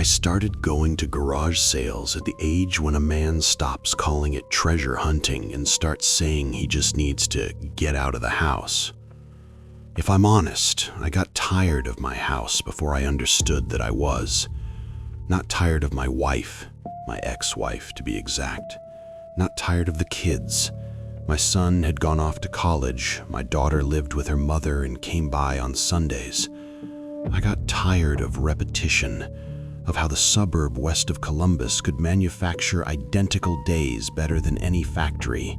I started going to garage sales at the age when a man stops calling it treasure hunting and starts saying he just needs to get out of the house. If I'm honest, I got tired of my house before I understood that I was. Not tired of my wife, my ex-wife to be exact. Not tired of the kids. My son had gone off to college, my daughter lived with her mother and came by on Sundays. I got tired of repetition, of how the suburb west of Columbus could manufacture identical days better than any factory.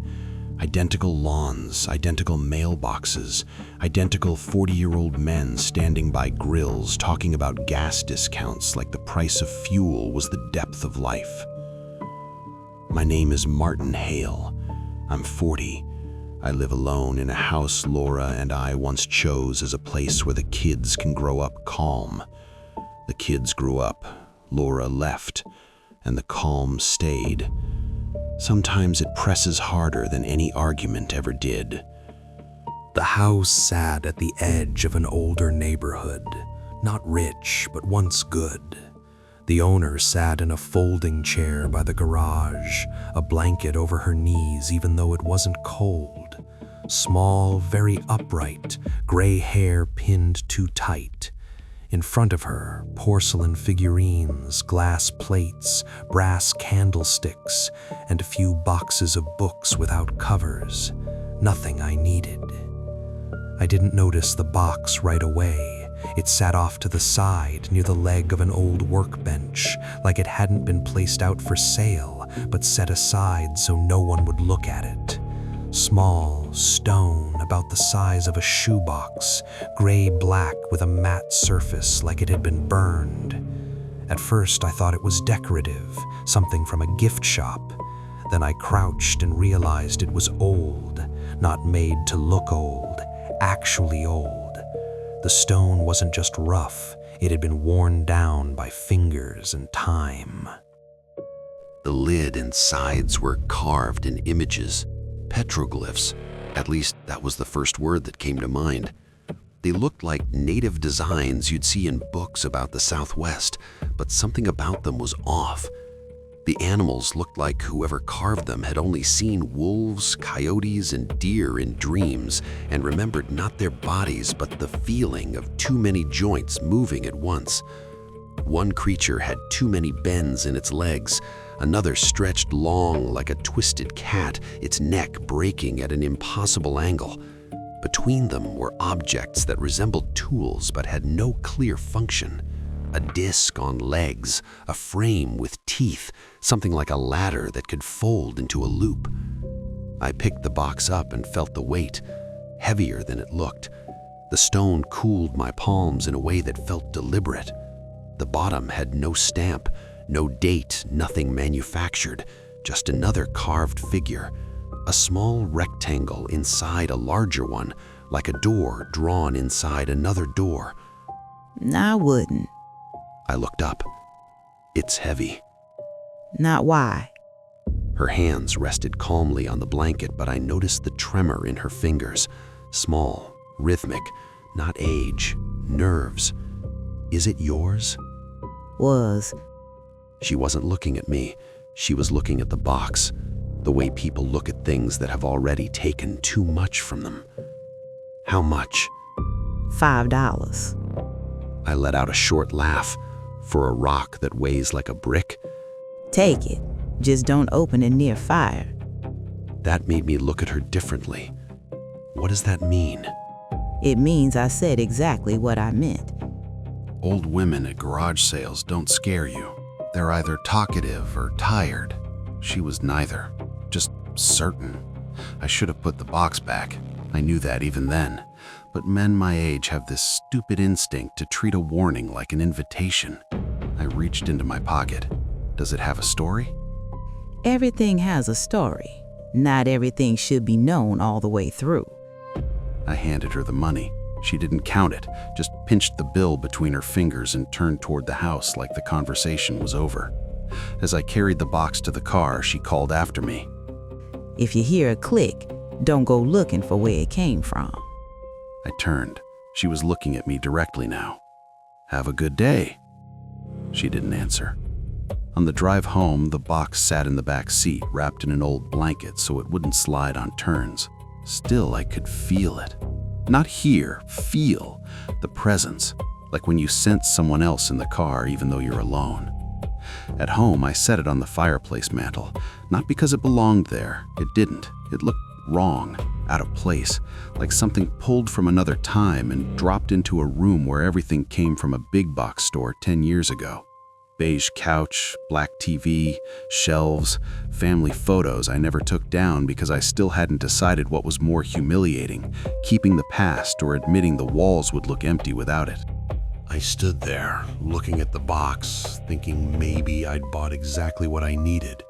Identical lawns, identical mailboxes, identical 40-year-old men standing by grills talking about gas discounts like the price of fuel was the depth of life. My name is Martin Hale. I'm 40. I live alone in a house Laura and I once chose as a place where the kids can grow up calm. The kids grew up, Laura left, and the calm stayed. Sometimes it presses harder than any argument ever did. The house sat at the edge of an older neighborhood, not rich, but once good. The owner sat in a folding chair by the garage, a blanket over her knees even though it wasn't cold. Small, very upright, gray hair pinned too tight. In front of her, porcelain figurines, glass plates, brass candlesticks, and a few boxes of books without covers. Nothing I needed. I didn't notice the box right away. It sat off to the side near the leg of an old workbench, like it hadn't been placed out for sale, but set aside so no one would look at it. Small, stone, about the size of a shoebox, gray-black with a matte surface like it had been burned. At first I thought it was decorative, something from a gift shop. Then I crouched and realized it was old, not made to look old, actually old. The stone wasn't just rough, it had been worn down by fingers and time. The lid and sides were carved in images, petroglyphs. At least that was the first word that came to mind. They looked like native designs you'd see in books about the Southwest, but something about them was off. The animals looked like whoever carved them had only seen wolves, coyotes, and deer in dreams and remembered not their bodies but the feeling of too many joints moving at once. One creature had too many bends in its legs, another stretched long like a twisted cat, its neck breaking at an impossible angle. Between them were objects that resembled tools but had no clear function. A disc on legs, a frame with teeth, something like a ladder that could fold into a loop. I picked the box up and felt the weight, heavier than it looked. The stone cooled my palms in a way that felt deliberate. The bottom had no stamp, no date, nothing manufactured, just another carved figure, a small rectangle inside a larger one, like a door drawn inside another door. I wouldn't. I looked up. It's heavy. Not why. Her hands rested calmly on the blanket, but I noticed the tremor in her fingers. Small, rhythmic, not age, nerves. Is it yours? Was. She wasn't looking at me. She was looking at the box, the way people look at things that have already taken too much from them. How much? $5. I let out a short laugh. For a rock that weighs like a brick? Take it. Just don't open it near fire. That made me look at her differently. What does that mean? It means I said exactly what I meant. Old women at garage sales don't scare you. They're either talkative or tired. She was neither, just certain. I should have put the box back. I knew that even then. But men my age have this stupid instinct to treat a warning like an invitation. I reached into my pocket. Does it have a story? Everything has a story. Not everything should be known all the way through. I handed her the money. She didn't count it, just pinched the bill between her fingers and turned toward the house like the conversation was over. As I carried the box to the car, she called after me. If you hear a click, don't go looking for where it came from. I turned. She was looking at me directly now. Have a good day. She didn't answer. On the drive home, the box sat in the back seat, wrapped in an old blanket so it wouldn't slide on turns. Still, I could feel it. Not hear, feel the presence, like when you sense someone else in the car even though you're alone. At home, I set it on the fireplace mantel, not because it belonged there. It didn't. It looked wrong, out of place, like something pulled from another time and dropped into a room where everything came from a big box store 10 years ago. Beige couch, black TV, shelves, family photos I never took down because I still hadn't decided what was more humiliating, keeping the past or admitting the walls would look empty without it. I stood there, looking at the box, thinking maybe I'd bought exactly what I needed.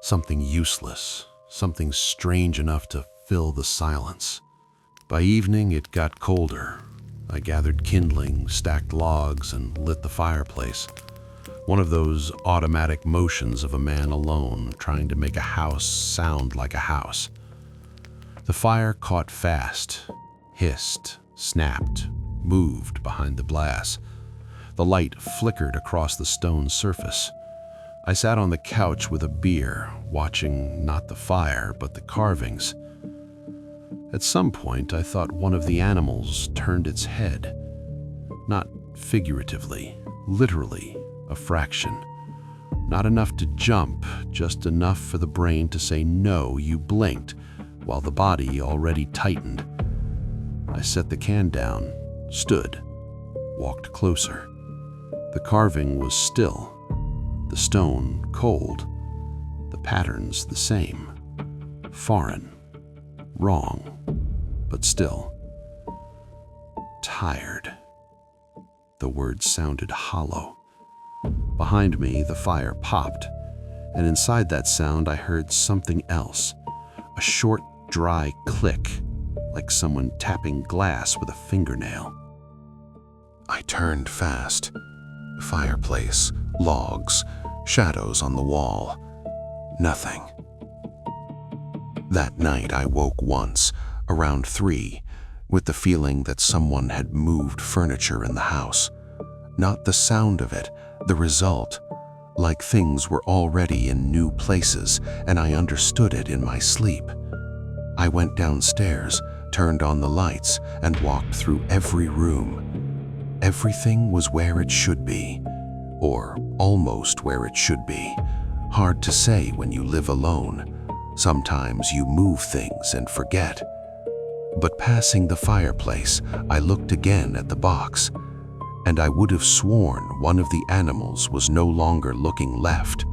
Something useless, something strange enough to fill the silence. By evening, it got colder. I gathered kindling, stacked logs, and lit the fireplace. One of those automatic motions of a man alone trying to make a house sound like a house. The fire caught fast, hissed, snapped, moved behind the glass. The light flickered across the stone surface. I sat on the couch with a beer, watching not the fire, but the carvings. At some point, I thought one of the animals turned its head. Not figuratively, literally, a fraction. Not enough to jump, just enough for the brain to say, "No, you blinked," while the body already tightened. I set the can down, stood, walked closer. The carving was still, the stone cold, the patterns the same. Foreign, wrong, but still. Tired. The words sounded hollow. Behind me, the fire popped, and inside that sound I heard something else, a short, dry click, like someone tapping glass with a fingernail. I turned fast. Fireplace, logs, shadows on the wall. Nothing. That night I woke once, around 3, with the feeling that someone had moved furniture in the house. Not the sound of it, the result, like things were already in new places and I understood it in my sleep. I went downstairs, turned on the lights, and walked through every room. Everything was where it should be, or almost where it should be. Hard to say when you live alone. Sometimes you move things and forget. But passing the fireplace, I looked again at the box, and I would have sworn one of the animals was no longer looking left.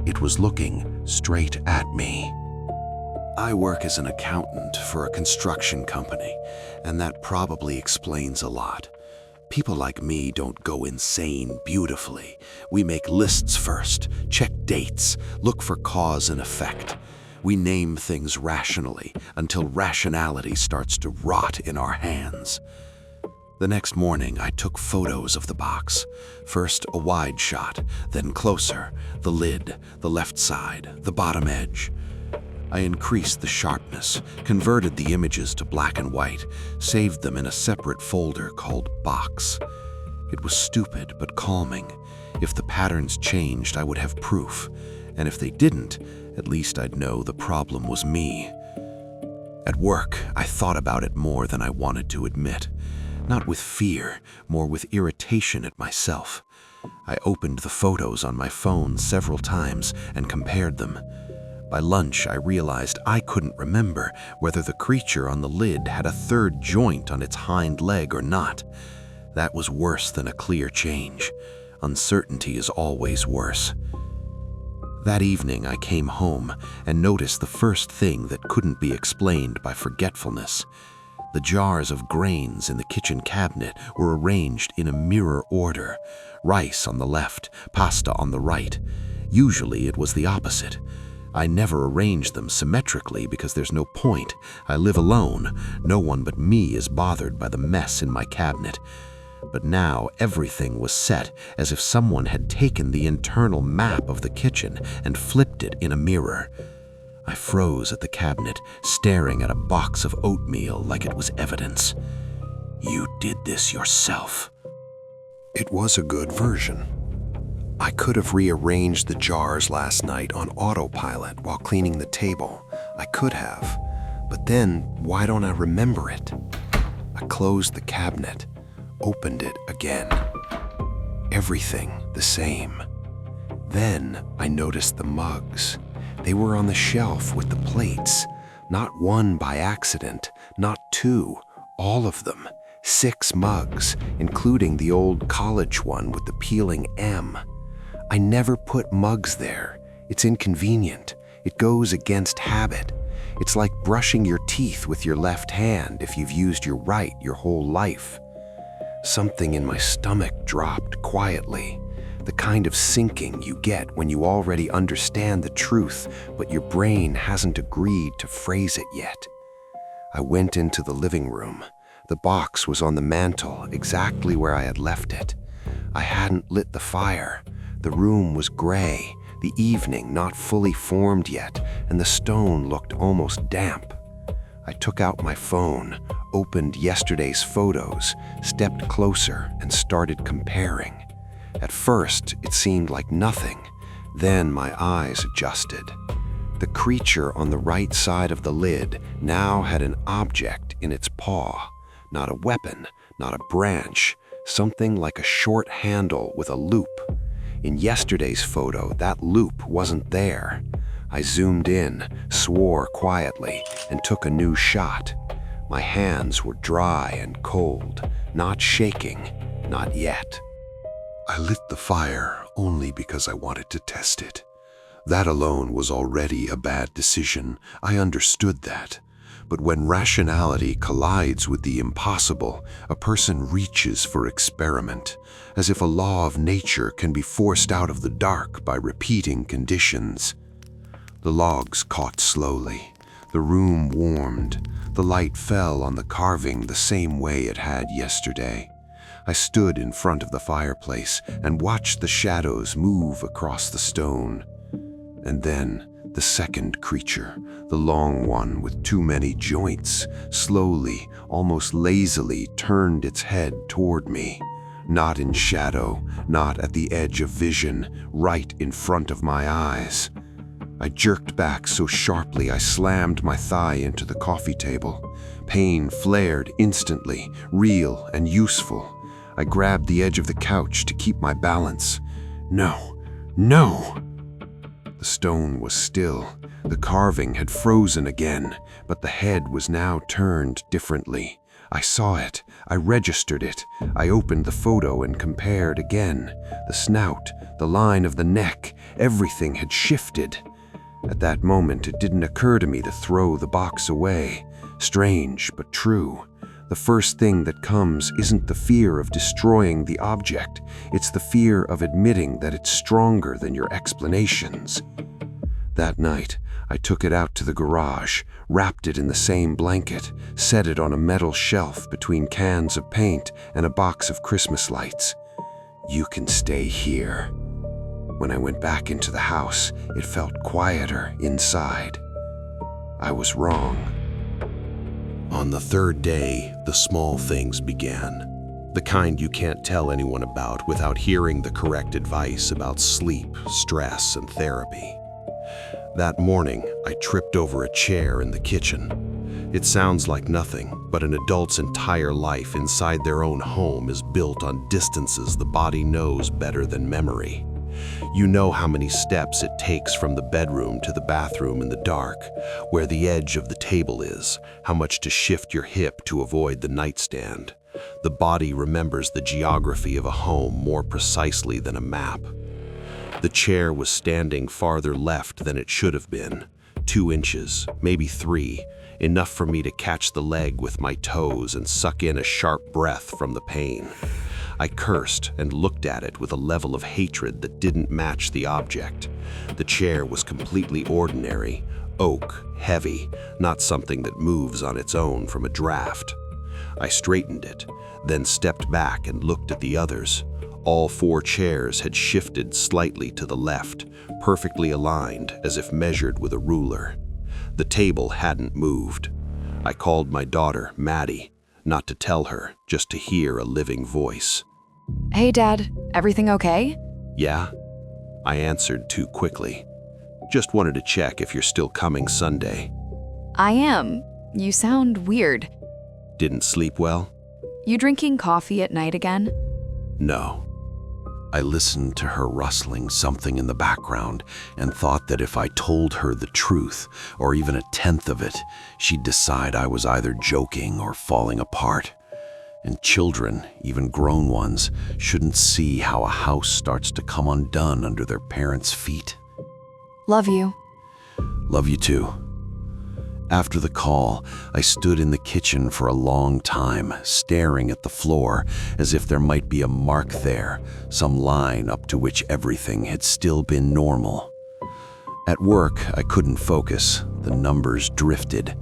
It was looking straight at me. I work as an accountant for a construction company, and that probably explains a lot. People like me don't go insane beautifully. We make lists first, check dates, look for cause and effect. We name things rationally until rationality starts to rot in our hands. The next morning, I took photos of the box. First a wide shot, then closer, the lid, the left side, the bottom edge. I increased the sharpness, converted the images to black and white, saved them in a separate folder called Box. It was stupid but calming. If the patterns changed, I would have proof. And if they didn't, at least I'd know the problem was me. At work, I thought about it more than I wanted to admit. Not with fear, more with irritation at myself. I opened the photos on my phone several times and compared them. By lunch, I realized I couldn't remember whether the creature on the lid had a third joint on its hind leg or not. That was worse than a clear change. Uncertainty is always worse. That evening, I came home and noticed the first thing that couldn't be explained by forgetfulness. The jars of grains in the kitchen cabinet were arranged in a mirror order. Rice on the left, pasta on the right. Usually it was the opposite. I never arrange them symmetrically because there's no point. I live alone. No one but me is bothered by the mess in my cabinet. But now everything was set as if someone had taken the internal map of the kitchen and flipped it in a mirror. I froze at the cabinet, staring at a box of oatmeal like it was evidence. "You did this yourself." It was a good version. I could have rearranged the jars last night on autopilot while cleaning the table. I could have. But then, why don't I remember it? I closed the cabinet, opened it again. Everything the same. Then I noticed the mugs. They were on the shelf with the plates. Not one by accident, not two, all of them. 6 mugs, including the old college one with the peeling M. I never put mugs there. It's inconvenient. It goes against habit. It's like brushing your teeth with your left hand if you've used your right your whole life. Something in my stomach dropped quietly, the kind of sinking you get when you already understand the truth, but your brain hasn't agreed to phrase it yet. I went into the living room. The box was on the mantel, exactly where I had left it. I hadn't lit the fire. The room was gray, the evening not fully formed yet, and the stone looked almost damp. I took out my phone, opened yesterday's photos, stepped closer, and started comparing. At first, it seemed like nothing. Then my eyes adjusted. The creature on the right side of the lid now had an object in its paw. Not a weapon, not a branch, something like a short handle with a loop. In yesterday's photo, that loop wasn't there. I zoomed in, swore quietly, and took a new shot. My hands were dry and cold, not shaking, not yet. I lit the fire only because I wanted to test it. That alone was already a bad decision. I understood that. But when rationality collides with the impossible, a person reaches for experiment, as if a law of nature can be forced out of the dark by repeating conditions. The logs caught slowly. The room warmed. The light fell on the carving the same way it had yesterday. I stood in front of the fireplace and watched the shadows move across the stone. And then the second creature, the long one with too many joints, slowly, almost lazily turned its head toward me. Not in shadow, not at the edge of vision, right in front of my eyes. I jerked back so sharply I slammed my thigh into the coffee table. Pain flared instantly, real and useful. I grabbed the edge of the couch to keep my balance. No, no! The stone was still. The carving had frozen again, but the head was now turned differently. I saw it. I registered it. I opened the photo and compared again. The snout, the line of the neck, everything had shifted. At that moment, it didn't occur to me to throw the box away. Strange, but true. The first thing that comes isn't the fear of destroying the object. It's the fear of admitting that it's stronger than your explanations. That night, I took it out to the garage, wrapped it in the same blanket, set it on a metal shelf between cans of paint and a box of Christmas lights. You can stay here. When I went back into the house, it felt quieter inside. I was wrong. On the third day, the small things began. The kind you can't tell anyone about without hearing the correct advice about sleep, stress, and therapy. That morning, I tripped over a chair in the kitchen. It sounds like nothing, but an adult's entire life inside their own home is built on distances the body knows better than memory. You know how many steps it takes from the bedroom to the bathroom in the dark, where the edge of the table is, how much to shift your hip to avoid the nightstand. The body remembers the geography of a home more precisely than a map. The chair was standing farther left than it should have been. 2 inches, maybe 3, enough for me to catch the leg with my toes and suck in a sharp breath from the pain. I cursed and looked at it with a level of hatred that didn't match the object. The chair was completely ordinary, oak, heavy, not something that moves on its own from a draft. I straightened it, then stepped back and looked at the others. All 4 chairs had shifted slightly to the left, perfectly aligned as if measured with a ruler. The table hadn't moved. I called my daughter, Maddie, not to tell her, just to hear a living voice. Hey, Dad. Everything okay? Yeah? I answered too quickly. Just wanted to check if you're still coming Sunday. I am. You sound weird. Didn't sleep well? You drinking coffee at night again? No. I listened to her rustling something in the background and thought that if I told her the truth, or even a tenth of it, she'd decide I was either joking or falling apart. And children, even grown ones, shouldn't see how a house starts to come undone under their parents' feet. Love you. Love you too. After the call, I stood in the kitchen for a long time, staring at the floor as if there might be a mark there, some line up to which everything had still been normal. At work, I couldn't focus. The numbers drifted.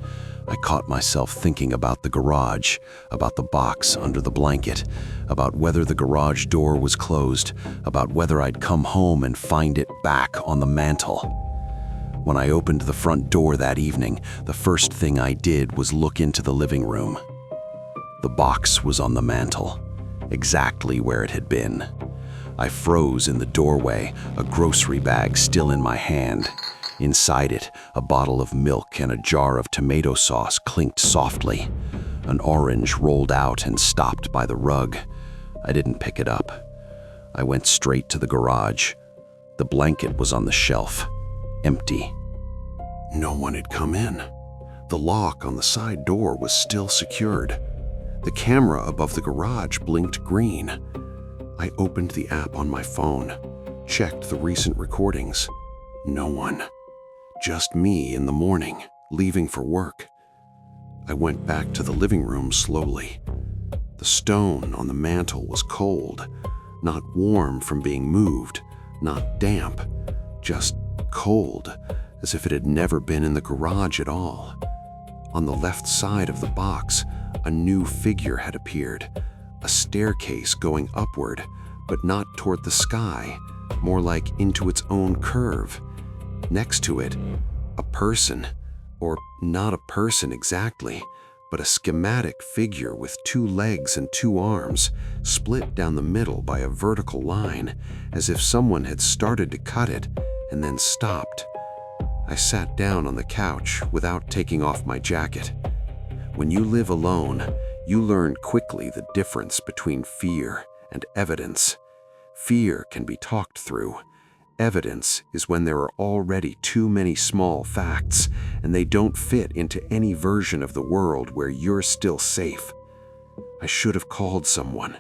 I caught myself thinking about the garage, about the box under the blanket, about whether the garage door was closed, about whether I'd come home and find it back on the mantel. When I opened the front door that evening, the first thing I did was look into the living room. The box was on the mantel, exactly where it had been. I froze in the doorway, a grocery bag still in my hand. Inside it, a bottle of milk and a jar of tomato sauce clinked softly. An orange rolled out and stopped by the rug. I didn't pick it up. I went straight to the garage. The blanket was on the shelf, empty. No one had come in. The lock on the side door was still secured. The camera above the garage blinked green. I opened the app on my phone, checked the recent recordings. No one. Just me in the morning, leaving for work. I went back to the living room slowly. The stone on the mantel was cold, not warm from being moved, not damp, just cold, as if it had never been in the garage at all. On the left side of the box, a new figure had appeared, a staircase going upward, but not toward the sky, more like into its own curve. Next to it, a person, or not a person exactly, but a schematic figure with 2 legs and 2 arms, split down the middle by a vertical line, as if someone had started to cut it and then stopped. I sat down on the couch without taking off my jacket. When you live alone, you learn quickly the difference between fear and evidence. Fear can be talked through. Evidence is when there are already too many small facts, and they don't fit into any version of the world where you're still safe. I should have called someone,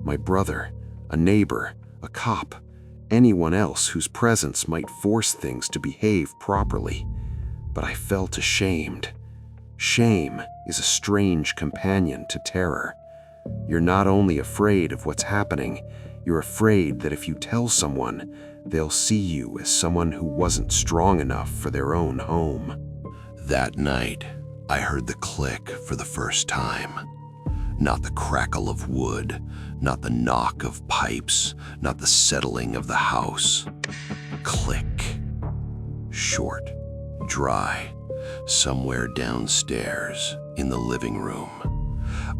my brother, a neighbor, a cop, anyone else whose presence might force things to behave properly. But I felt ashamed. Shame is a strange companion to terror. You're not only afraid of what's happening, you're afraid that if you tell someone, they'll see you as someone who wasn't strong enough for their own home. That night, I heard the click for the first time. Not the crackle of wood, not the knock of pipes, not the settling of the house. Click. Short, dry, somewhere downstairs in the living room.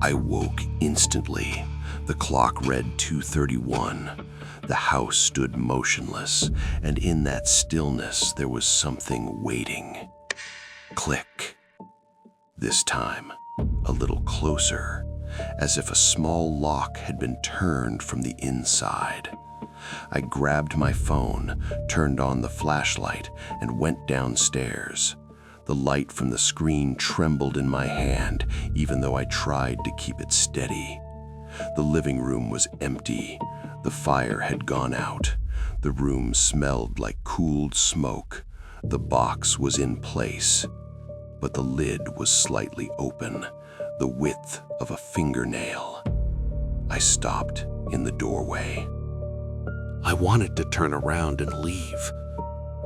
I woke instantly. The clock read 2:31. The house stood motionless, and in that stillness there was something waiting. Click. This time, a little closer, as if a small lock had been turned from the inside. I grabbed my phone, turned on the flashlight, and went downstairs. The light from the screen trembled in my hand, even though I tried to keep it steady. The living room was empty. The fire had gone out. The room smelled like cooled smoke. The box was in place, but the lid was slightly open, the width of a fingernail. I stopped in the doorway. I wanted to turn around and leave.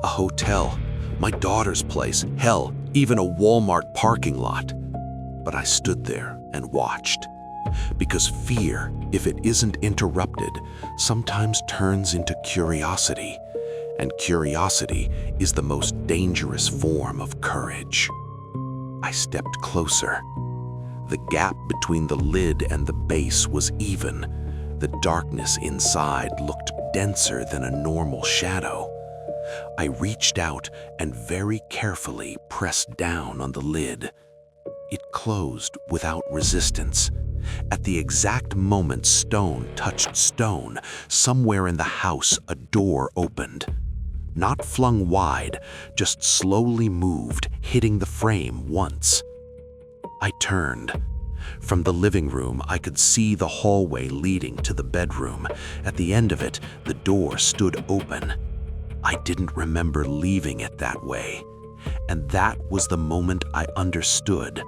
A hotel, my daughter's place, hell, even a Walmart parking lot. But I stood there and watched. Because fear, if it isn't interrupted, sometimes turns into curiosity. And curiosity is the most dangerous form of courage. I stepped closer. The gap between the lid and the base was even. The darkness inside looked denser than a normal shadow. I reached out and very carefully pressed down on the lid. It closed without resistance. At the exact moment stone touched stone, somewhere in the house a door opened. Not flung wide, just slowly moved, hitting the frame once. I turned. From the living room, I could see the hallway leading to the bedroom. At the end of it, the door stood open. I didn't remember leaving it that way. And that was the moment I understood.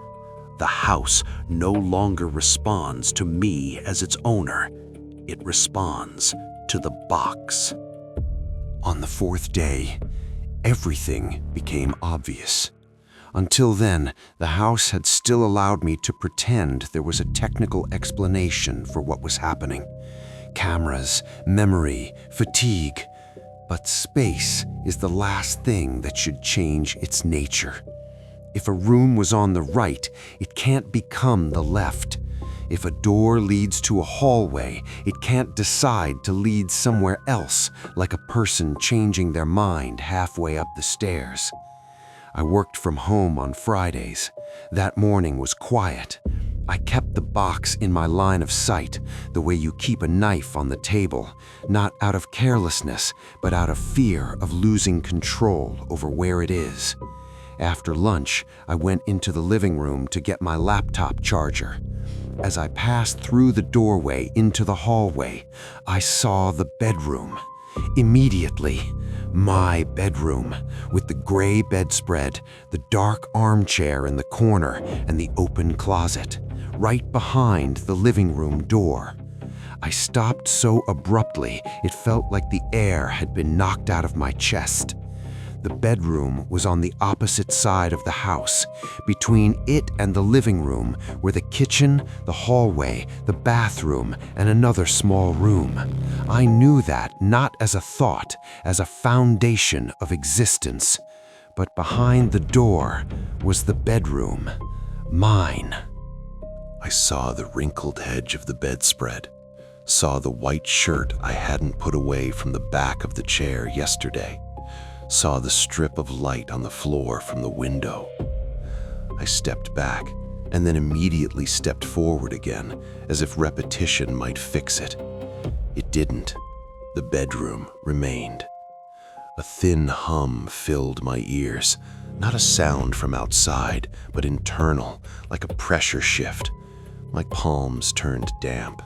The house no longer responds to me as its owner. It responds to the box. On the fourth day, everything became obvious. Until then, the house had still allowed me to pretend there was a technical explanation for what was happening. Cameras, memory, fatigue. But space is the last thing that should change its nature. If a room was on the right, it can't become the left. If a door leads to a hallway, it can't decide to lead somewhere else, like a person changing their mind halfway up the stairs. I worked from home on Fridays. That morning was quiet. I kept the box in my line of sight, the way you keep a knife on the table, not out of carelessness, but out of fear of losing control over where it is. After lunch, I went into the living room to get my laptop charger. As I passed through the doorway into the hallway, I saw the bedroom. Immediately, my bedroom, with the gray bedspread, the dark armchair in the corner, and the open closet, right behind the living room door. I stopped so abruptly, it felt like the air had been knocked out of my chest. The bedroom was on the opposite side of the house. Between it and the living room were the kitchen, the hallway, the bathroom, and another small room. I knew that not as a thought, as a foundation of existence. But behind the door was the bedroom, mine. I saw the wrinkled edge of the bedspread, saw the white shirt I hadn't put away from the back of the chair yesterday, saw the strip of light on the floor from the window. I stepped back and then immediately stepped forward again, as if repetition might fix it. It didn't. The bedroom remained. A thin hum filled my ears, not a sound from outside, but internal, like a pressure shift. My palms turned damp.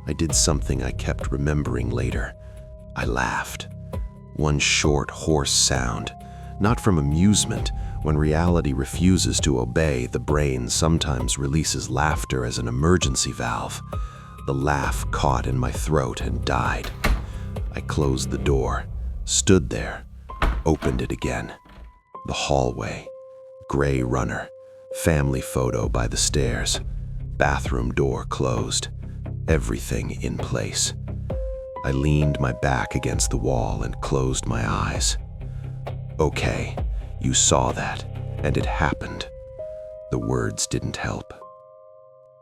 I did something I kept remembering later. I laughed. One short, hoarse sound, not from amusement. When reality refuses to obey, the brain sometimes releases laughter as an emergency valve. The laugh caught in my throat and died. I closed the door, stood there, opened it again. The hallway, gray runner, family photo by the stairs, bathroom door closed, everything in place. I leaned my back against the wall and closed my eyes. Okay, you saw that, and it happened. The words didn't help.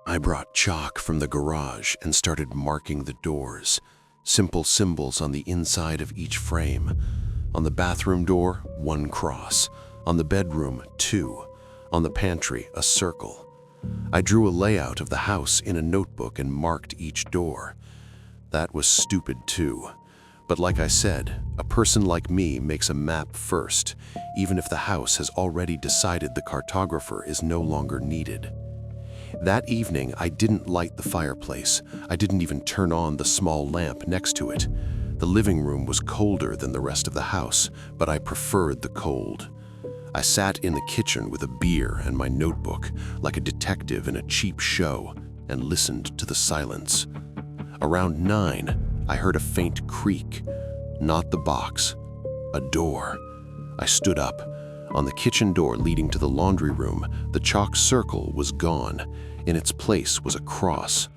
I brought chalk from the garage and started marking the doors, simple symbols on the inside of each frame. On the bathroom door, 1 cross. On the bedroom, 2. On the pantry, a circle. I drew a layout of the house in a notebook and marked each door. That was stupid too. But like I said, a person like me makes a map first, even if the house has already decided the cartographer is no longer needed. That evening, I didn't light the fireplace. I didn't even turn on the small lamp next to it. The living room was colder than the rest of the house, but I preferred the cold. I sat in the kitchen with a beer and my notebook, like a detective in a cheap show, and listened to the silence. Around 9, I heard a faint creak. Not the box, a door. I stood up. On the kitchen door leading to the laundry room, the chalk circle was gone. In its place was a cross.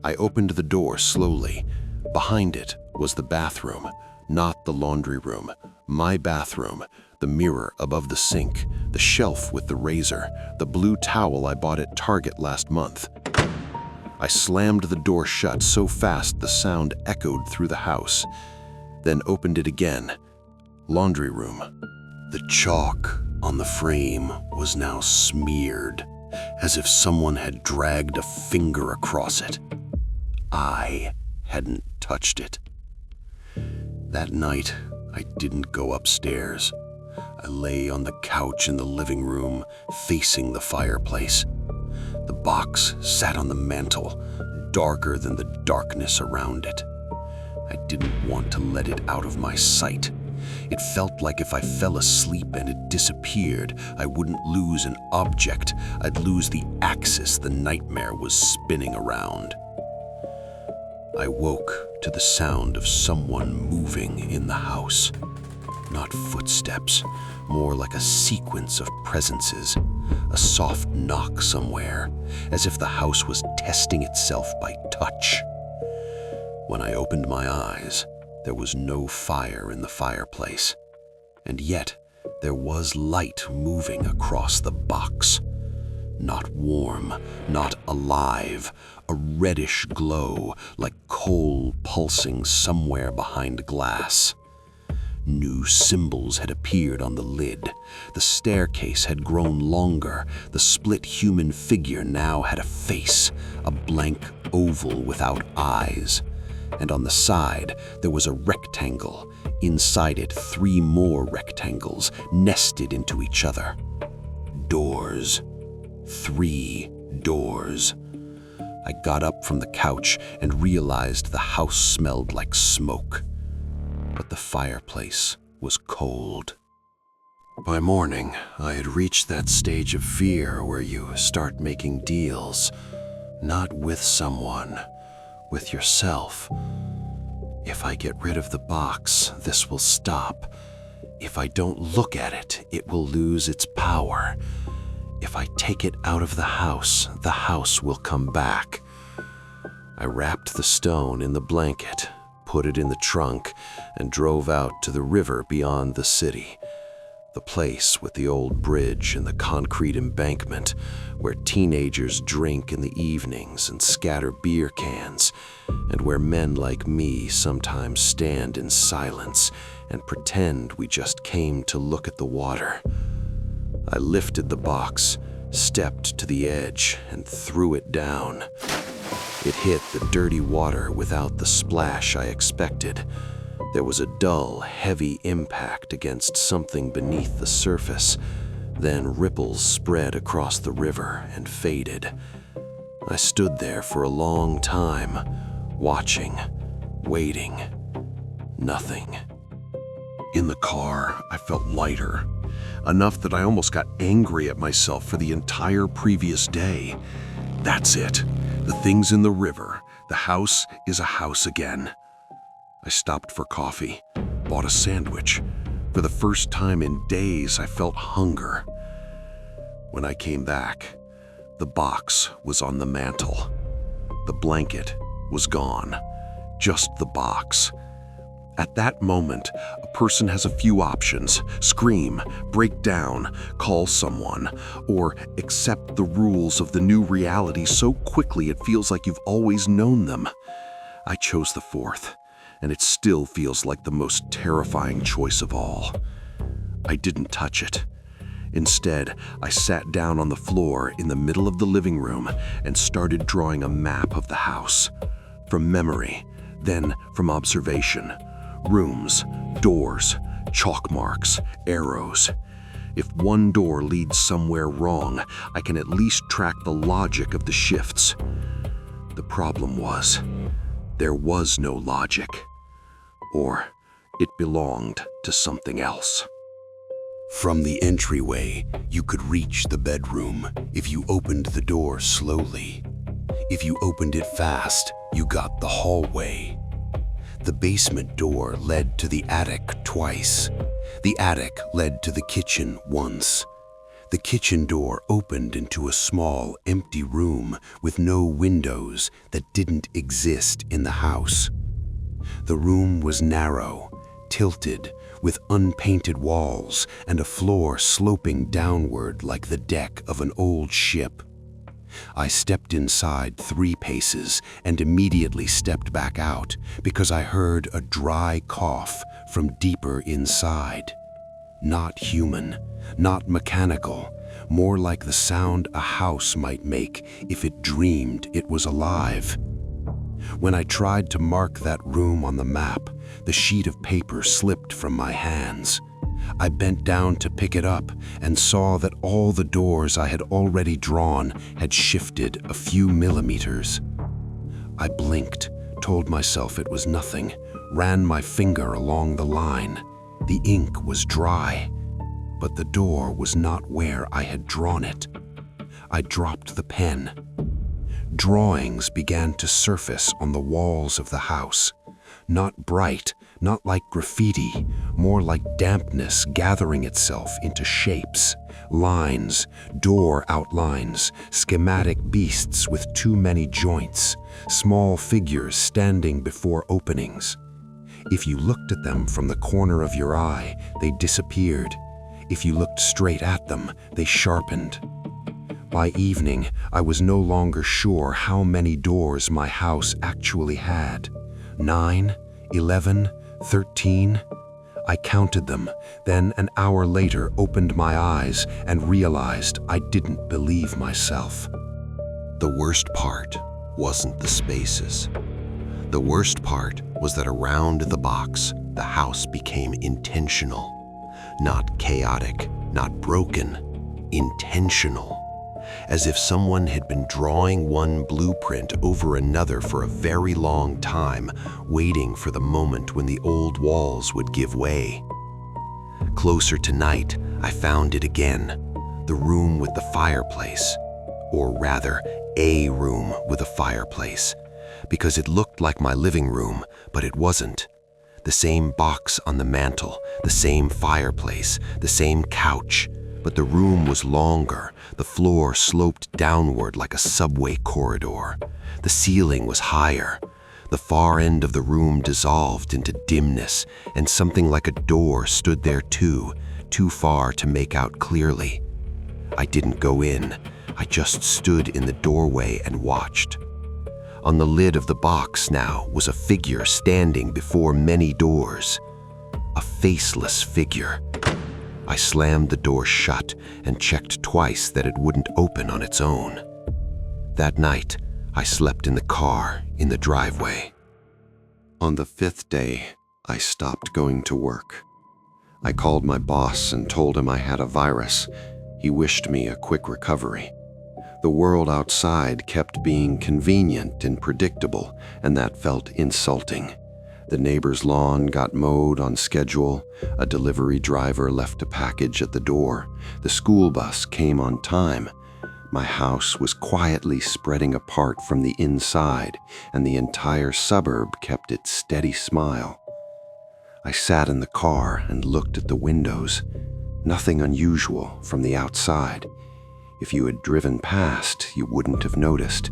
I opened the door slowly. Behind it was the bathroom, not the laundry room. My bathroom, the mirror above the sink, the shelf with the razor, the blue towel I bought at Target last month. I slammed the door shut so fast the sound echoed through the house, then opened it again. Laundry room. The chalk on the frame was now smeared, as if someone had dragged a finger across it. I hadn't touched it. That night, I didn't go upstairs. I lay on the couch in the living room, facing the fireplace. The box sat on the mantel, darker than the darkness around it. I didn't want to let it out of my sight. It felt like if I fell asleep and it disappeared, I wouldn't lose an object. I'd lose the axis the nightmare was spinning around. I woke to the sound of someone moving in the house. Not footsteps, more like a sequence of presences, a soft knock somewhere, as if the house was testing itself by touch. When I opened my eyes, there was no fire in the fireplace, and yet there was light moving across the box. Not warm, not alive, a reddish glow like coal pulsing somewhere behind glass. New symbols had appeared on the lid. The staircase had grown longer. The split human figure now had a face, a blank oval without eyes. And on the side, there was a rectangle. Inside it, 3 more rectangles nested into each other. Doors. 3 doors. I got up from the couch and realized the house smelled like smoke. But the fireplace was cold. By morning, I had reached that stage of fear where you start making deals, not with someone, with yourself. If I get rid of the box, this will stop. If I don't look at it, it will lose its power. If I take it out of the house will come back. I wrapped the stone in the blanket, put it in the trunk, and drove out to the river beyond the city. The place with the old bridge and the concrete embankment where teenagers drink in the evenings and scatter beer cans, and where men like me sometimes stand in silence and pretend we just came to look at the water. I lifted the box, stepped to the edge, and threw it down. It hit the dirty water without the splash I expected. There was a dull, heavy impact against something beneath the surface. Then ripples spread across the river and faded. I stood there for a long time, watching, waiting. Nothing. In the car, I felt lighter, enough that I almost got angry at myself for the entire previous day. That's it. The thing's in the river. The house is a house again. I stopped for coffee, bought a sandwich. For the first time in days, I felt hunger. When I came back, the box was on the mantel. The blanket was gone. Just the box. At that moment, a person has a few options: scream, break down, call someone, or accept the rules of the new reality so quickly it feels like you've always known them. I chose the fourth, and it still feels like the most terrifying choice of all. I didn't touch it. Instead, I sat down on the floor in the middle of the living room and started drawing a map of the house. From memory, then from observation. Rooms, doors, chalk marks, arrows. If one door leads somewhere wrong, I can at least track the logic of the shifts. The problem was, there was no logic. Or it belonged to something else. From the entryway, you could reach the bedroom if you opened the door slowly. If you opened it fast, you got the hallway. The basement door led to the attic twice. The attic led to the kitchen once. The kitchen door opened into a small, empty room with no windows that didn't exist in the house. The room was narrow, tilted, with unpainted walls and a floor sloping downward like the deck of an old ship. I stepped inside 3 paces and immediately stepped back out because I heard a dry cough from deeper inside. Not human, not mechanical, more like the sound a house might make if it dreamed it was alive. When I tried to mark that room on the map, the sheet of paper slipped from my hands. I bent down to pick it up and saw that all the doors I had already drawn had shifted a few millimeters. I blinked, told myself it was nothing, ran my finger along the line. The ink was dry, but the door was not where I had drawn it. I dropped the pen. Drawings began to surface on the walls of the house. Not bright, not like graffiti, more like dampness gathering itself into shapes, lines, door outlines, schematic beasts with too many joints, small figures standing before openings. If you looked at them from the corner of your eye, they disappeared. If you looked straight at them, they sharpened. By evening, I was no longer sure how many doors my house actually had. 9, 11, 13. I counted them, then an hour later opened my eyes and realized I didn't believe myself. The worst part wasn't the spaces. The worst part was that around the box, the house became intentional. Not chaotic, not broken, intentional. As if someone had been drawing one blueprint over another for a very long time, waiting for the moment when the old walls would give way. Closer to night, I found it again, the room with the fireplace, or rather, a room with a fireplace, because it looked like my living room, but it wasn't. The same box on the mantel, the same fireplace, the same couch, but the room was longer. The floor sloped downward like a subway corridor. The ceiling was higher. The far end of the room dissolved into dimness, and something like a door stood there too far to make out clearly. I didn't go in. I just stood in the doorway and watched. On the lid of the box now was a figure standing before many doors. A faceless figure. I slammed the door shut and checked twice that it wouldn't open on its own. That night, I slept in the car in the driveway. On the 5th day, I stopped going to work. I called my boss and told him I had a virus. He wished me a quick recovery. The world outside kept being convenient and predictable, and that felt insulting. The neighbor's lawn got mowed on schedule. A delivery driver left a package at the door. The school bus came on time. My house was quietly spreading apart from the inside, and the entire suburb kept its steady smile. I sat in the car and looked at the windows. Nothing unusual from the outside. If you had driven past, you wouldn't have noticed.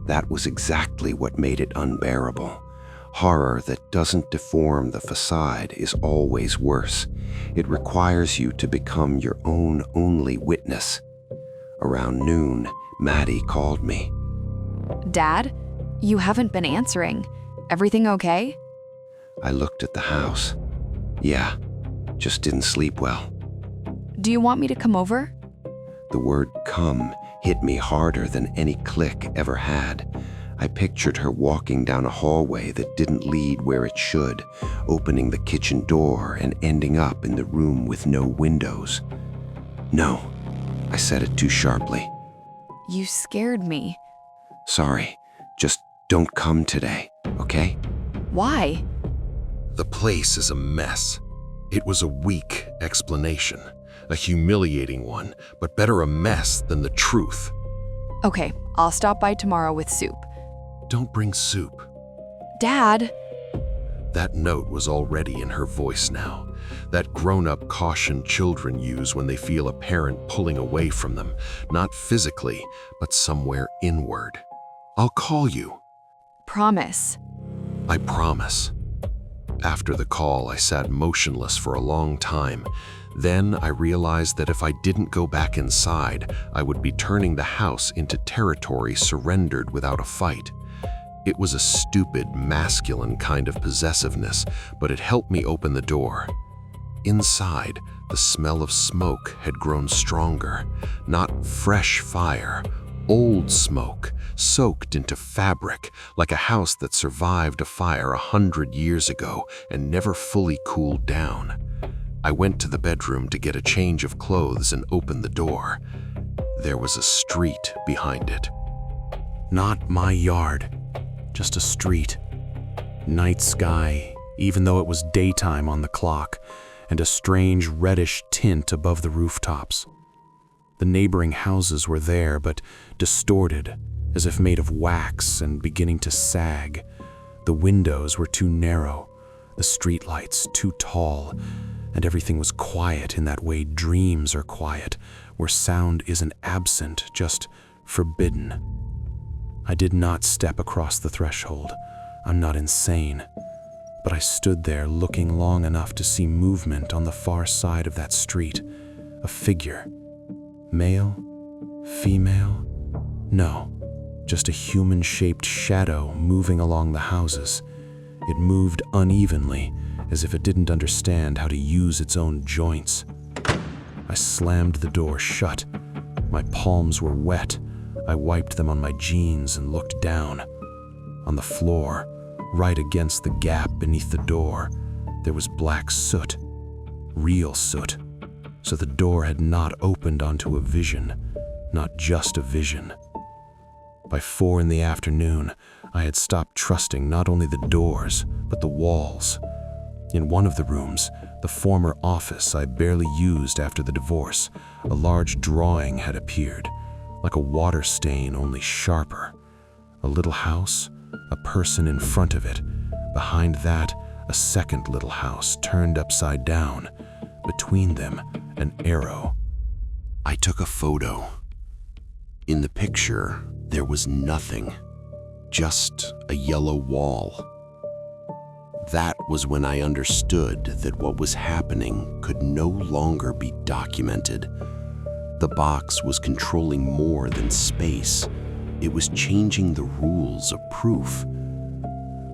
That was exactly what made it unbearable. Horror that doesn't deform the facade is always worse. It requires you to become your own only witness. Around noon, Maddie called me. Dad, you haven't been answering. Everything okay? I looked at the house. Yeah, just didn't sleep well. Do you want me to come over? The word come hit me harder than any click ever had. I pictured her walking down a hallway that didn't lead where it should, opening the kitchen door and ending up in the room with no windows. No, I said it too sharply. You scared me. Sorry, just don't come today, okay? Why? The place is a mess. It was a weak explanation, a humiliating one, but better a mess than the truth. Okay, I'll stop by tomorrow with soup. Don't bring soup. Dad! That note was already in her voice now. That grown-up caution children use when they feel a parent pulling away from them, not physically, but somewhere inward. I'll call you. Promise. I promise. After the call, I sat motionless for a long time. Then I realized that if I didn't go back inside, I would be turning the house into territory surrendered without a fight. It was a stupid, masculine kind of possessiveness, but it helped me open the door. Inside, the smell of smoke had grown stronger. Not fresh fire, old smoke, soaked into fabric, like a house that survived a fire 100 years ago and never fully cooled down. I went to the bedroom to get a change of clothes and opened the door. There was a street behind it. Not my yard, just a street. Night sky, even though it was daytime on the clock, and a strange reddish tint above the rooftops. The neighboring houses were there, but distorted, as if made of wax and beginning to sag. The windows were too narrow, the streetlights too tall, and everything was quiet in that way dreams are quiet, where sound isn't absent, just forbidden. I did not step across the threshold. I'm not insane. But I stood there looking long enough to see movement on the far side of that street. A figure. Male? Female? No, just a human-shaped shadow moving along the houses. It moved unevenly, as if it didn't understand how to use its own joints. I slammed the door shut. My palms were wet. I wiped them on my jeans and looked down. On the floor, right against the gap beneath the door, there was black soot. Real soot. So the door had not opened onto a vision, not just a vision. By 4 in the afternoon, I had stopped trusting not only the doors, but the walls. In one of the rooms, the former office I barely used after the divorce, a large drawing had appeared, like a water stain, only sharper. A little house, a person in front of it. Behind that, a second little house turned upside down. Between them, an arrow. I took a photo. In the picture, there was nothing, just a yellow wall. That was when I understood that what was happening could no longer be documented. The box was controlling more than space. It was changing the rules of proof.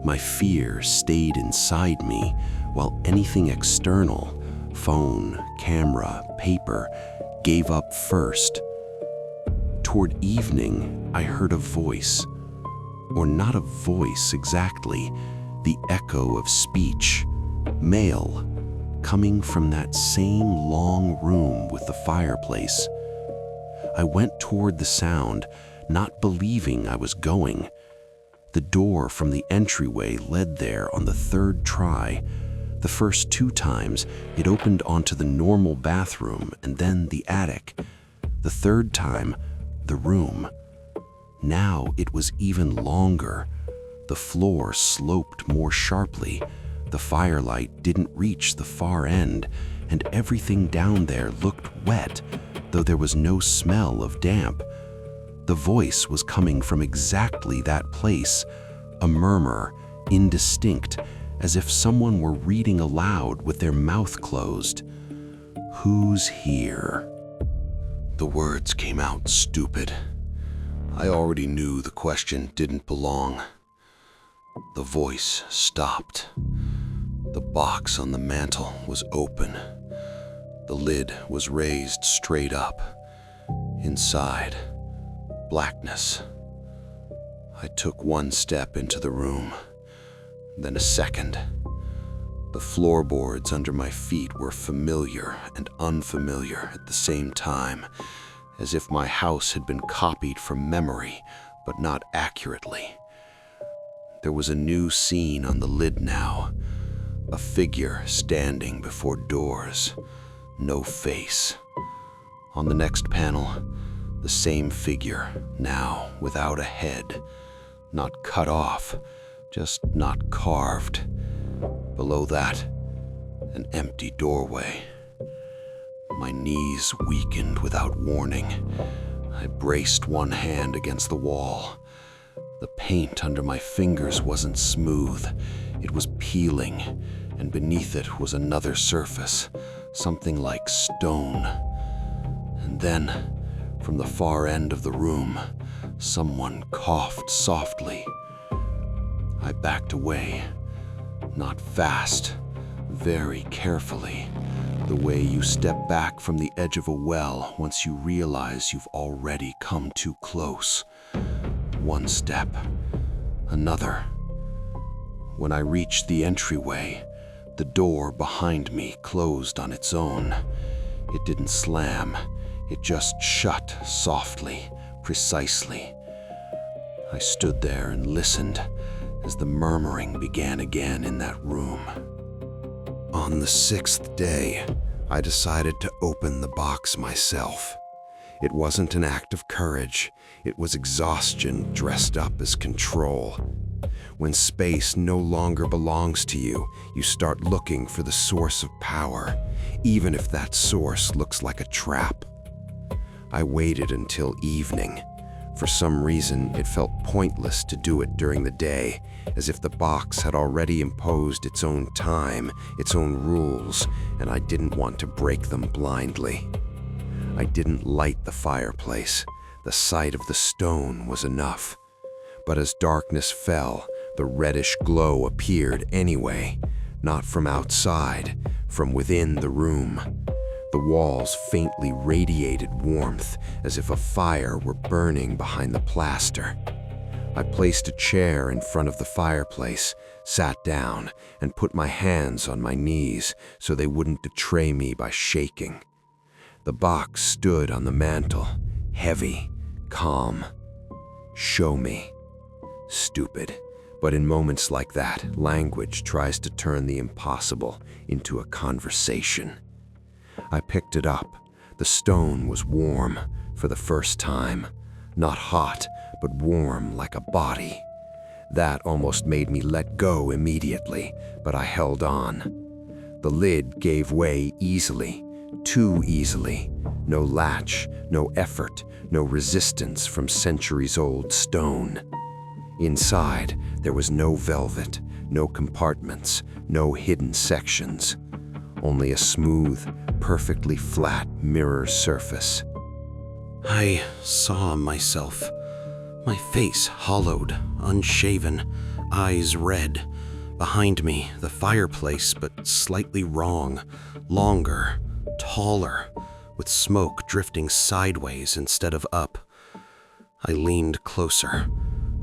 My fear stayed inside me, while anything external, phone, camera, paper, gave up first. Toward evening, I heard a voice, or not a voice exactly, the echo of speech, male, coming from that same long room with the fireplace. I went toward the sound, not believing I was going. The door from the entryway led there on the 3rd try. The first 2 times, it opened onto the normal bathroom and then the attic. The 3rd time, the room. Now it was even longer. The floor sloped more sharply. The firelight didn't reach the far end, and everything down there looked wet, though there was no smell of damp. The voice was coming from exactly that place, a murmur, indistinct, as if someone were reading aloud with their mouth closed. "Who's here?" The words came out stupid. I already knew the question didn't belong. The voice stopped. The box on the mantel was open. The lid was raised straight up. Inside, blackness. I took 1 step into the room, then a second. The floorboards under my feet were familiar and unfamiliar at the same time, as if my house had been copied from memory, but not accurately. There was a new scene on the lid now, a figure standing before doors, no face. On the next panel, the same figure, now without a head, not cut off, just not carved. Below that, an empty doorway. My knees weakened without warning. I braced one hand against the wall. The paint under my fingers wasn't smooth. It was peeling, and beneath it was another surface, something like stone. And then, from the far end of the room, someone coughed softly. I backed away, not fast, very carefully, the way you step back from the edge of a well once you realize you've already come too close. One step, another. When I reached the entryway, the door behind me closed on its own. It didn't slam, it just shut softly, precisely. I stood there and listened as the murmuring began again in that room. On the 6th day, I decided to open the box myself. It wasn't an act of courage, it was exhaustion dressed up as control. When space no longer belongs to you, you start looking for the source of power, even if that source looks like a trap. I waited until evening. For some reason, it felt pointless to do it during the day, as if the box had already imposed its own time, its own rules, and I didn't want to break them blindly. I didn't light the fireplace. The sight of the stone was enough. But as darkness fell, the reddish glow appeared anyway, not from outside, from within the room. The walls faintly radiated warmth, as if a fire were burning behind the plaster. I placed a chair in front of the fireplace, sat down, and put my hands on my knees so they wouldn't betray me by shaking. The box stood on the mantel, heavy, calm. Show me. Stupid. But in moments like that, language tries to turn the impossible into a conversation. I picked it up. The stone was warm for the first time. Not hot, but warm like a body. That almost made me let go immediately, but I held on. The lid gave way easily, too easily. No latch, no effort, no resistance from centuries-old stone. Inside, there was no velvet, no compartments, no hidden sections. Only a smooth, perfectly flat mirror surface. I saw myself. My face hollowed, unshaven, eyes red. Behind me, the fireplace, but slightly wrong, longer, taller, with smoke drifting sideways instead of up. I leaned closer.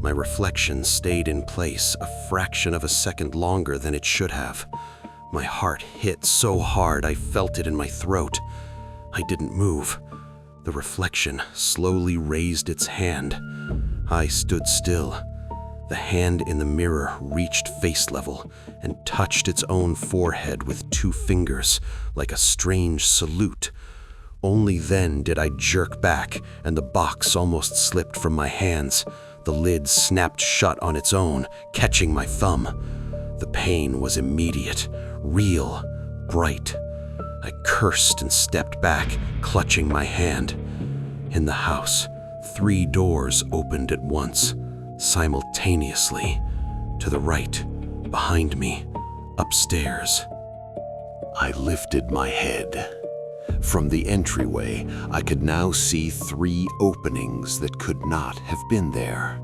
My reflection stayed in place a fraction of a second longer than it should have. My heart hit so hard I felt it in my throat. I didn't move. The reflection slowly raised its hand. I stood still. The hand in the mirror reached face level and touched its own forehead with 2 fingers, like a strange salute. Only then did I jerk back, and the box almost slipped from my hands. The lid snapped shut on its own, catching my thumb. The pain was immediate, real, bright. I cursed and stepped back, clutching my hand. In the house, 3 doors opened at once, simultaneously. To the right, behind me, upstairs. I lifted my head. From the entryway, I could now see 3 openings that could not have been there.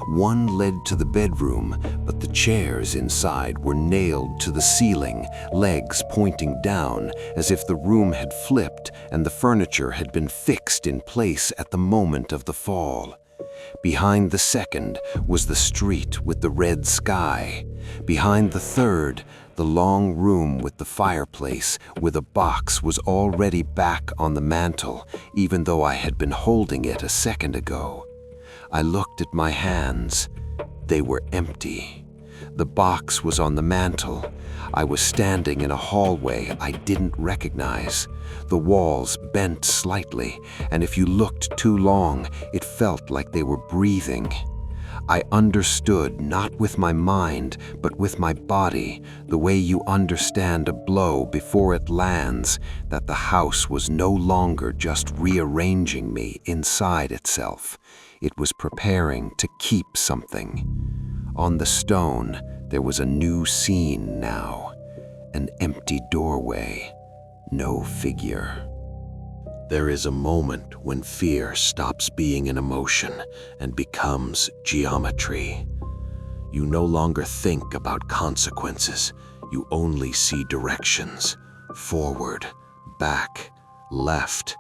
One led to the bedroom, but the chairs inside were nailed to the ceiling, legs pointing down, as if the room had flipped and the furniture had been fixed in place at the moment of the fall. Behind the second was the street with the red sky. Behind the third, the long room with the fireplace, where the box was already back on the mantel, even though I had been holding it a second ago. I looked at my hands. They were empty. The box was on the mantel. I was standing in a hallway I didn't recognize. The walls bent slightly, and if you looked too long, it felt like they were breathing. I understood, not with my mind, but with my body, the way you understand a blow before it lands, that the house was no longer just rearranging me inside itself. It was preparing to keep something. On the stone, there was a new scene now. An empty doorway, no figure. There is a moment when fear stops being an emotion and becomes geometry. You no longer think about consequences. You only see directions. Forward, back, left,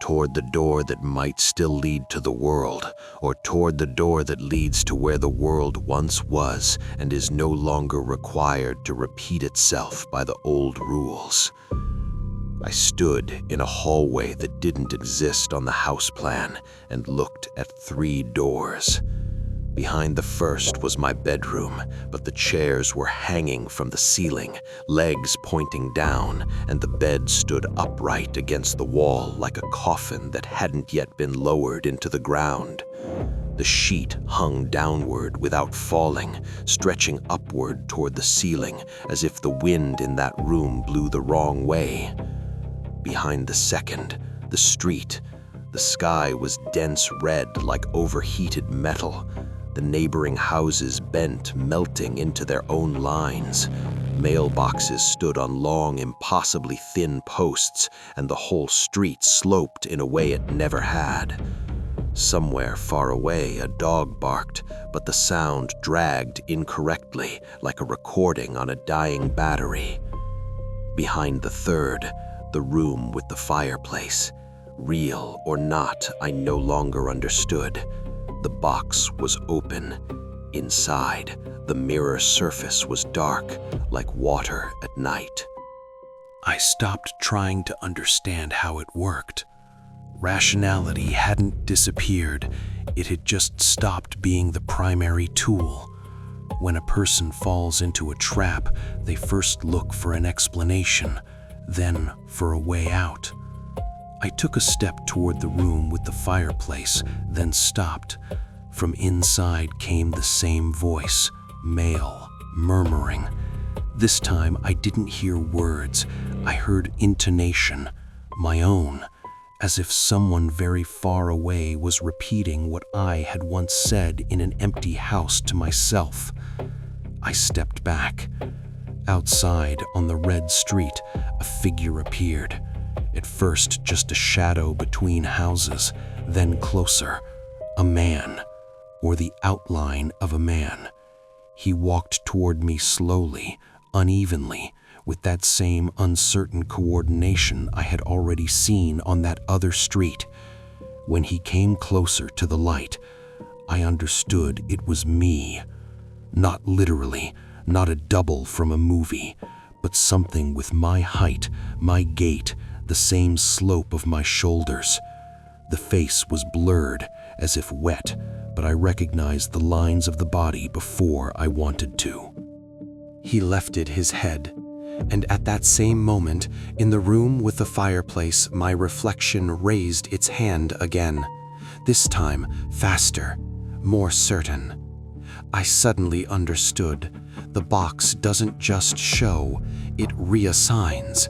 toward the door that might still lead to the world, or toward the door that leads to where the world once was and is no longer required to repeat itself by the old rules. I stood in a hallway that didn't exist on the house plan and looked at 3 doors. Behind the first was my bedroom, but the chairs were hanging from the ceiling, legs pointing down, and the bed stood upright against the wall like a coffin that hadn't yet been lowered into the ground. The sheet hung downward without falling, stretching upward toward the ceiling as if the wind in that room blew the wrong way. Behind the second, the street, the sky was dense red like overheated metal. The neighboring houses bent, melting into their own lines. Mailboxes stood on long, impossibly thin posts, and the whole street sloped in a way it never had. Somewhere far away, a dog barked, but the sound dragged incorrectly, like a recording on a dying battery. Behind the third, the room with the fireplace. Real or not, I no longer understood. The box was open. Inside, the mirror surface was dark, like water at night. I stopped trying to understand how it worked. Rationality hadn't disappeared, it had just stopped being the primary tool. When a person falls into a trap, they first look for an explanation, then for a way out. I took a step toward the room with the fireplace, then stopped. From inside came the same voice, male, murmuring. This time I didn't hear words, I heard intonation, my own, as if someone very far away was repeating what I had once said in an empty house to myself. I stepped back. Outside, on the red street, a figure appeared. At first, just a shadow between houses, then closer, a man, or the outline of a man. He walked toward me slowly, unevenly, with that same uncertain coordination I had already seen on that other street. When he came closer to the light, I understood it was me. Not literally, not a double from a movie, but something with my height, my gait, the same slope of my shoulders. The face was blurred, as if wet, but I recognized the lines of the body before I wanted to. He lifted his head, and at that same moment, in the room with the fireplace, my reflection raised its hand again, this time faster, more certain. I suddenly understood. The box doesn't just show, it reassigns.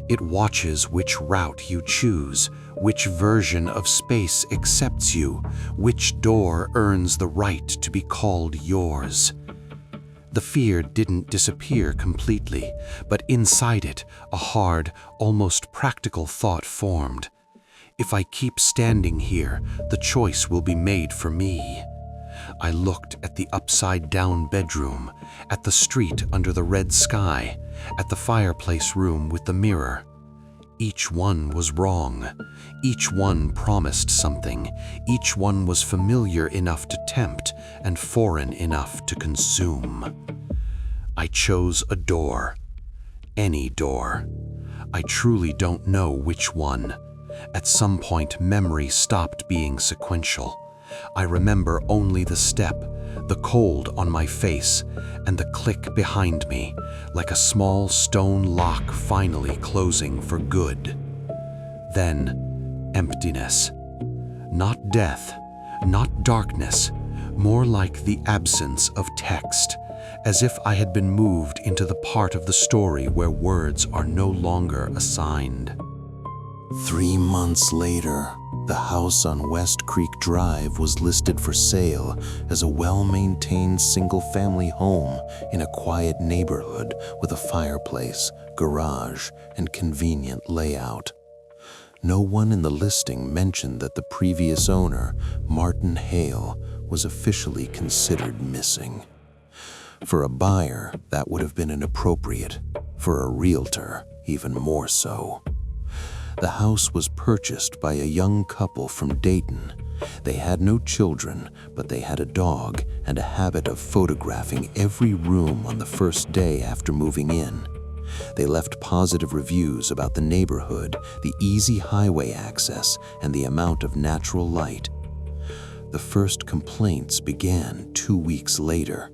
It watches which route you choose, which version of space accepts you, which door earns the right to be called yours. The fear didn't disappear completely, but inside it, a hard, almost practical thought formed. If I keep standing here, the choice will be made for me. I looked at the upside-down bedroom, at the street under the red sky, at the fireplace room with the mirror. Each one was wrong. Each one promised something. Each one was familiar enough to tempt and foreign enough to consume. I chose a door. Any door. I truly don't know which one. At some point, memory stopped being sequential. I remember only the step, the cold on my face, and the click behind me, like a small stone lock finally closing for good. Then, emptiness. Not death, not darkness, more like the absence of text, as if I had been moved into the part of the story where words are no longer assigned. 3 months later, The house on West Creek Drive was listed for sale as a well-maintained single-family home in a quiet neighborhood with a fireplace, garage, and convenient layout. No one in the listing mentioned that the previous owner, Martin Hale, was officially considered missing. For a buyer, that would have been inappropriate. For a realtor, even more so. The house was purchased by a young couple from Dayton. They had no children, but they had a dog and a habit of photographing every room on the first day after moving in. They left positive reviews about the neighborhood, the easy highway access, and the amount of natural light. The first complaints began 2 weeks later.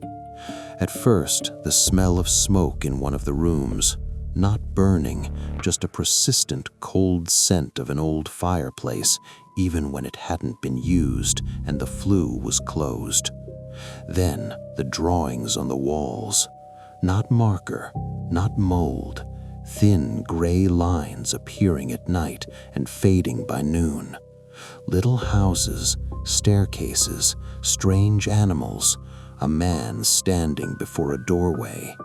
At first, the smell of smoke in one of the rooms. Not burning, just a persistent cold scent of an old fireplace, even when it hadn't been used and the flue was closed. Then the drawings on the walls. Not marker, not mold, thin gray lines appearing at night and fading by noon. Little houses, staircases, strange animals, a man standing before a doorway.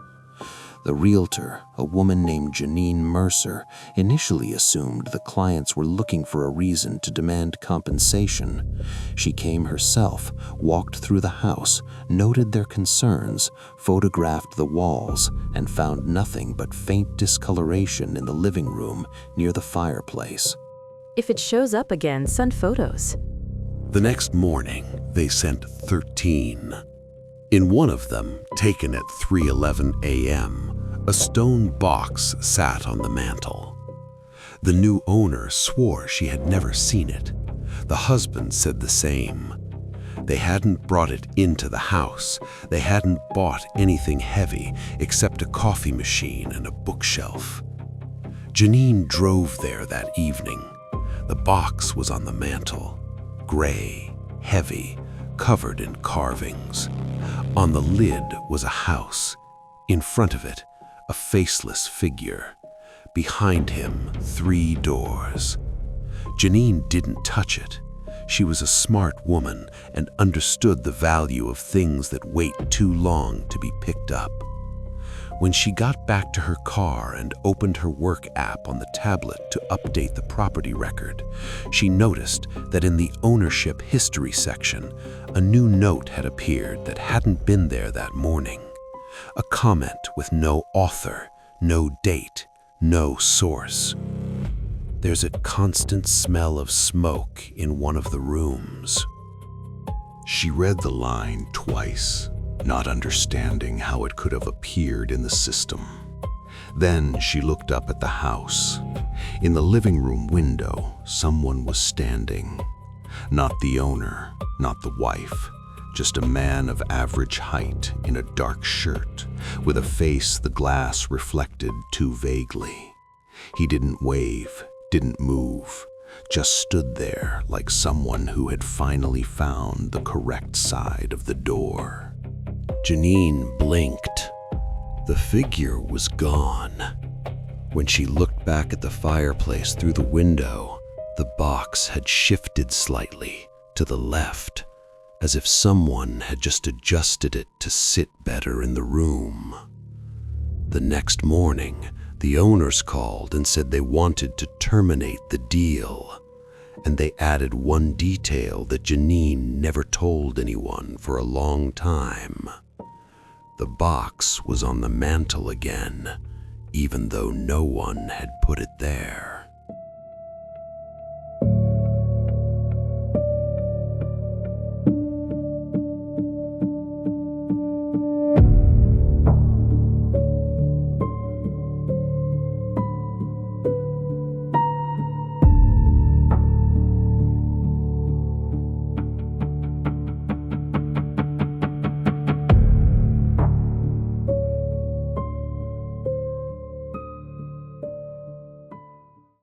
The realtor, a woman named Janine Mercer, initially assumed the clients were looking for a reason to demand compensation. She came herself, walked through the house, noted their concerns, photographed the walls, and found nothing but faint discoloration in the living room near the fireplace. If it shows up again, send photos. The next morning, they sent 13. In one of them, taken at 3:11 a.m., a stone box sat on the mantel. The new owner swore she had never seen it. The husband said the same. They hadn't brought it into the house. They hadn't bought anything heavy except a coffee machine and a bookshelf. Janine drove there that evening. The box was on the mantel, gray, heavy, covered in carvings. On the lid was a house. In front of it, a faceless figure. Behind him, 3 doors. Janine didn't touch it. She was a smart woman and understood the value of things that wait too long to be picked up. When she got back to her car and opened her work app on the tablet to update the property record, she noticed that in the ownership history section, a new note had appeared that hadn't been there that morning. A comment with no author, no date, no source. There's a constant smell of smoke in one of the rooms. She read the line twice, not understanding how it could have appeared in the system. Then she looked up at the house. In the living room window, someone was standing. Not the owner, not the wife, just a man of average height in a dark shirt, with a face the glass reflected too vaguely. He didn't wave, didn't move, just stood there like someone who had finally found the correct side of the door. Janine blinked. The figure was gone. When she looked back at the fireplace through the window, the box had shifted slightly to the left, as if someone had just adjusted it to sit better in the room. The next morning, the owners called and said they wanted to terminate the deal, and they added one detail that Janine never told anyone for a long time. The box was on the mantel again, even though no one had put it there.